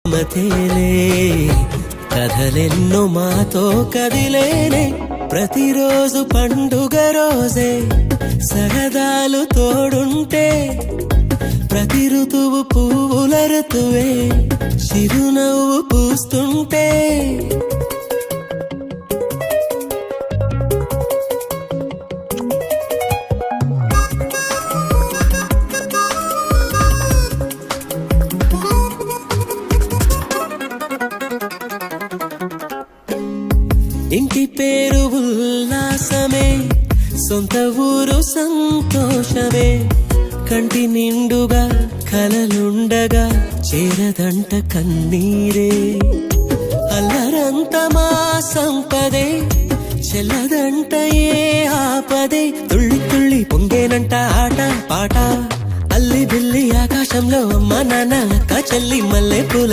మతేలే కథలెన్నో మాతో కదిలేనే ప్రతిరోజు పండుగ రోజే సరదాలు తోడుంటే ప్రతి ఋతువు పువ్వుల ఋతువే చిరునవ్వు పూస్తుంటే ఇంటి పేరు ఉల్లాసమే సొంత ఊరు సంతోషమే కంటి నిండుగా కలలుండగా చేరదంట కన్నీరే అల్లరంత మా సంపదే చెల్లదంట ఏ ఆపదే తుళ్ళి తుళ్ళి పొంగేనంట ఆట పాట అల్లి బిల్లి ఆకాశంలో అమ్మ నాన్న అక్క చెల్లి మల్లె పూల